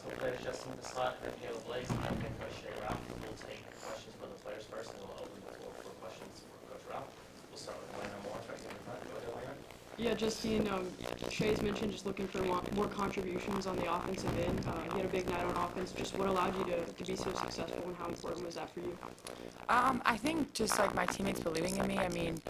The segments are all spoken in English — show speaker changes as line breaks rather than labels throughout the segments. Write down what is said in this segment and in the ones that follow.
last couple players, Justine, Pissott, and Mikayla Blaze, and then Coach Shea Ralph. We'll take questions from the players first, and we'll open the floor for questions for Coach Ralph. We'll start with Elena Moore, right in the front. Go ahead, Elena.
Yeah, Justine, Shea's mentioned just looking for more contributions on the offensive end. You had a big night on offense. Just what allowed you to be so successful, and how important was that for you?
I think just like my teammates believing in me. I mean,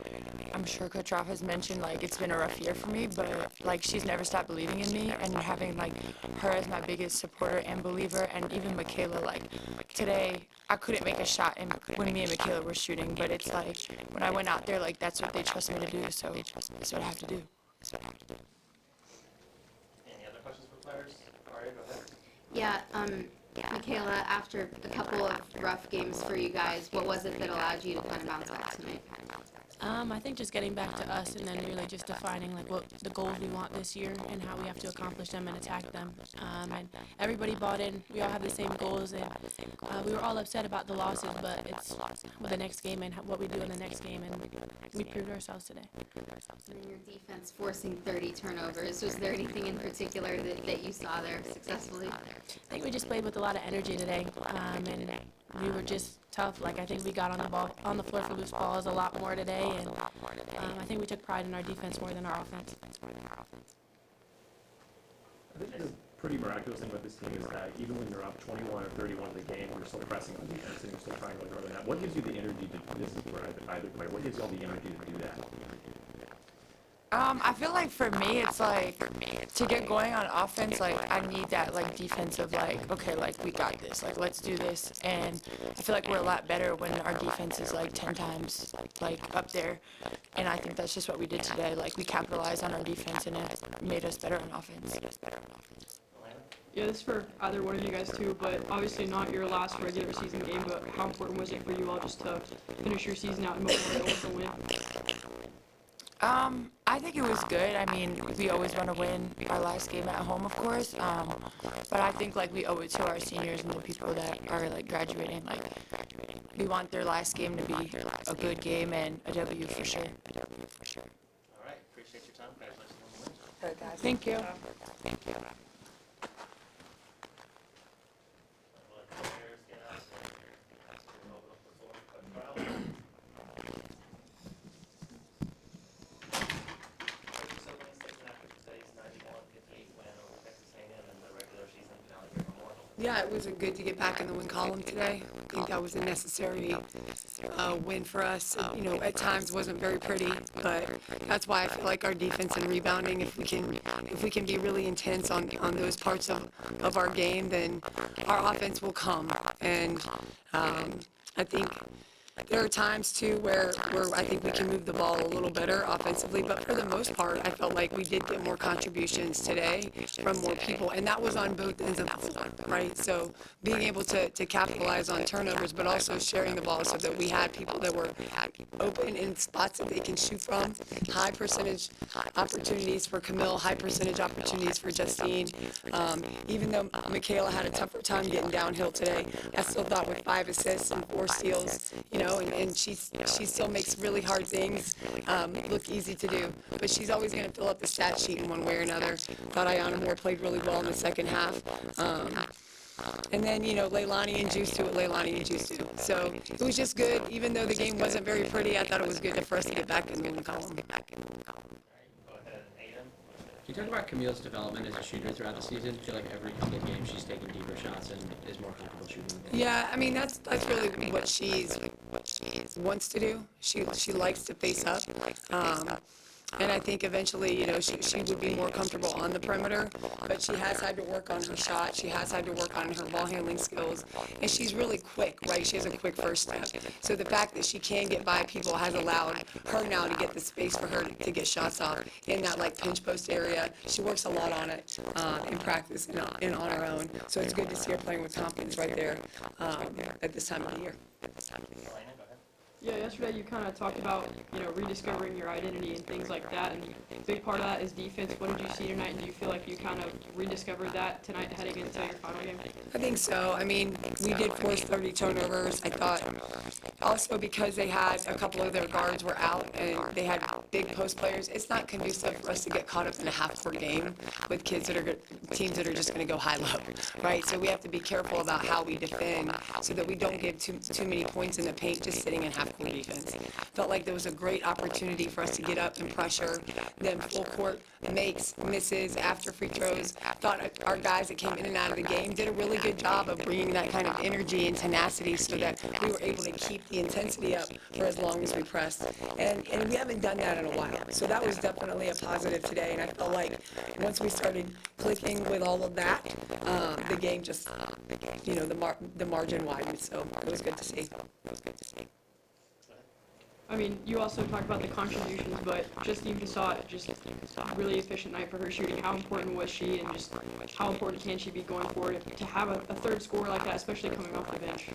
I'm sure Coach Ralph has mentioned like it's been a rough year for me, but like she's never stopped believing in me, and having like her as my biggest supporter and believer, and even Mikayla. Like today, I couldn't make a shot, and when me and Mikayla were shooting, but it's like when I went out there, like that's what they trusted me to do, so that's what I have to do.
Any other questions for players? Aria, go ahead.
Yeah, Mikayla, after a couple of rough games for you guys, what was it that allowed you to kind of bounce back tonight?
I think just getting back to us and then really just defining like what the goals we want this year and how we have to accomplish them and attack them. And everybody bought in. We all have the same goals, and we were all upset about the losses, but it's with the next game and what we do in the next game, and we proved ourselves today.
And then your defense forcing 30 turnovers. Was there anything in particular that you saw there successfully?
I think we just played with a lot of energy today, and we were just tough. Like I think we got on the floor for loose balls a lot more today, and I think we took pride in our defense more than our offense.
I think the pretty miraculous thing with this team is that even when you're up 21 or 31 in the game, you're still pressing on defense and you're still trying to go harder than that. What gives you the energy to, this is for either player, what gives you all the energy to do that?
I feel like for me, it's like to get going on offense, like I need that like defensive, like, okay, like we got this, like let's do this. And I feel like we're a lot better when our defense is like 10 times like up there. And I think that's just what we did today. Like we capitalized on our defense and it made us better on offense.
Yeah, this is for either one of you guys too, but obviously not your last regular season game, but how important was it for you all just to finish your season out in Memorial with a win?
I think it was good. I mean, we always want to win our last game at home, of course. But I think like we owe it to our seniors and the people that are like graduating. Like we want their last game to be a good game and a W for sure.
All right, appreciate your time. Congratulations on the win.
Thank you.
We'll let the players get out and we'll open up the floor for Coach Ralph. So Wayne State after today's 91-58 win over Texas A&M in the regular season finale here at Memorial.
Yeah, it was good to get back in the win column today. I think that was a necessary win for us. You know, at times wasn't very pretty, but that's why I feel like our defense and rebounding, if we can be really intense on those parts of our game, then our offense will come. And I think there are times too where I think we can move the ball a little better offensively, but for the most part, I felt like we did get more contributions today from more people, and that was on both ends of the floor, right? So being able to capitalize on turnovers, but also sharing the ball so that we had people that were open in spots that they can shoot from, high percentage opportunities for Camille, high percentage opportunities for Justine. Even though Mikayla had a tougher time getting downhill today, I still thought with 5 assists and 4 steals, you know, and she still makes really hard things look easy to do. But she's always going to fill up the stat sheet in one way or another. Thought Ayana Moore played really well in the second half. And then, you know, Leilani and Juice to what Leilani and Juice do. So it was just good. Even though the game wasn't very pretty, I thought it was good for us to get back in the win column.
All right, go ahead, Aiden.
Can you talk about Camille's development as a shooter throughout the season? I feel like every couple of games she's taking deeper shots and is more comfortable shooting.
Yeah, I mean that's really what she wants to do. She likes to face up. And I think eventually, you know, she would be more comfortable on the perimeter, but she has had to work on her shot. She has had to work on her ball handling skills, and she's really quick, right? She has a quick first step. So the fact that she can get by people has allowed her now to get the space for her to get shots off in that like pinch post area. She works a lot on it in practice and on her own. So it's good to see her playing with confidence right there at this time of the year.
Elena, go ahead.
Yeah, yesterday you kind of talked about, rediscovering your identity and things like that, and a big part of that is defense. What did you see tonight, and do you feel like you kind of rediscovered that tonight heading into your final game?
I think so. I mean, we did force 30 turnovers. I thought also because they had a couple of their guards were out and they had big post players, it's not conducive for us to get caught up in a half-court game with teams that are just going to go high-low, right? So we have to be careful about how we defend so that we don't give too many points in the paint just sitting in half-court defense. Felt like there was a great opportunity for us to get up and pressure, then full court makes, misses, after free throws. Thought our guys that came in and out of the game did a really good job of bringing that kind of energy and tenacity so that we were able to keep the intensity up for as long as we pressed. And we haven't done that in a while. So that was definitely a positive today. And I felt like once we started clicking with all of that, the game just, the margin widened. So it was good to see.
I mean, you also talked about the contributions, but Justine Pissott, just a really efficient night for her shooting. How important was she, and just how important can she be going forward to have a third scorer like that, especially coming off the bench?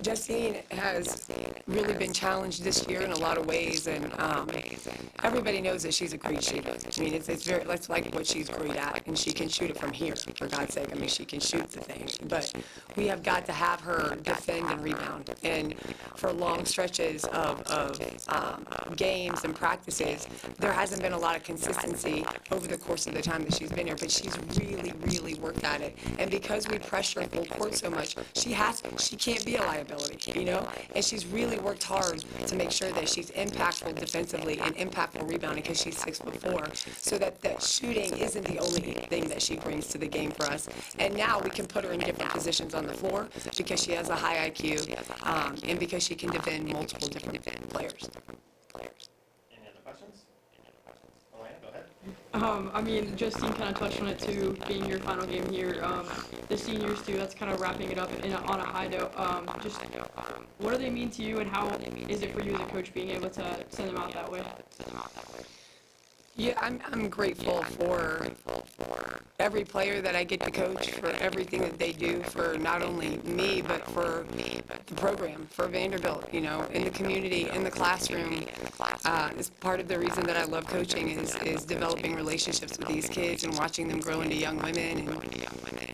Justine has really been challenged this year in a lot of ways, and everybody knows that she's a great shooter. I mean, that's like what she's great at, and she can shoot it from here, for God's sake. I mean, she can shoot the thing, but we have got to have her defend and rebound, and for long stretches of games and practices, there hasn't been a lot of consistency over the course of the time that she's been here, but she's really, really worked at it. And because we pressure full court so much, she can't be a liability, And she's really worked hard to make sure that she's impactful defensively and impactful rebounding because she's 6'4", so that shooting isn't the only thing that she brings to the game for us. And now we can put her in different positions on the floor because she has a high IQ and because she can defend multiple different players.
Any other questions? Elena, go ahead.
I mean, Justine kind of touched on it too, being your final game here. The seniors too, that's kind of wrapping it up on a high note. Just what do they mean to you, and how is it for you as a coach being able to send them out that way?
Yeah, I'm grateful for every player that I get to coach, for everything that they do for not only me, but for the program, for Vanderbilt, in the community, in the classroom. It's part of the reason that I love coaching is developing relationships with these kids and watching them grow into young women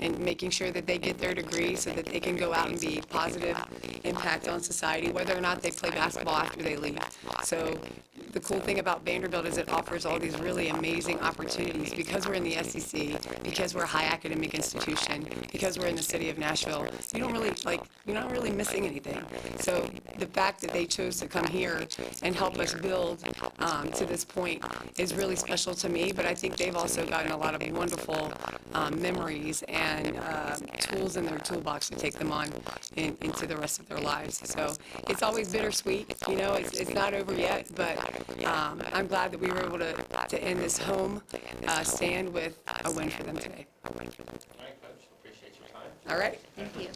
and making sure that they get their degree so that they can go out and be positive impact on society, whether or not they play basketball after they leave. So the cool thing about Vanderbilt is it offers all these really amazing opportunities because we're in the SEC, because we're a high academic institution, because we're in the city of Nashville. You're not really missing anything. So the fact that they chose to come here and help us build to this point is really special to me, but I think they've also gotten a lot of wonderful memories and tools in their toolbox to take them on into the rest of their lives. So it's always bittersweet, it's not over yet, but I'm glad that we were able to end this home stand with a win for them today.
All right, Coach, appreciate your time.
All right.
Thank you.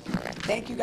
Thank you, guys.